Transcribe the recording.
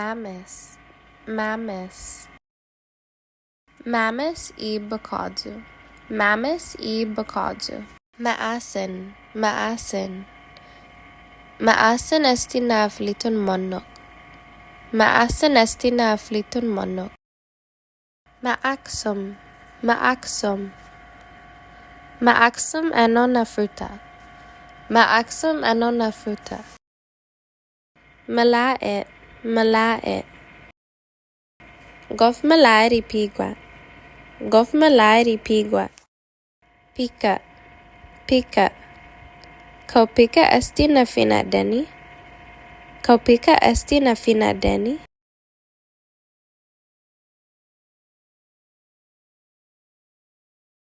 Mamis, mamis. Mamis e bocado. Mamis e bocado. Maasin, maasin. Maasin esti na afliton monok. Maasin esti na afliton monok. Maaksum, maaksum. Maaksum ano na fruta. Maaksum ano na fruta. Malait, malait. Gof malait ipigwa. Gof malait ipigwa. Pika, pika. Kau pika esti na fina deni. Kau pika esti na fina deni.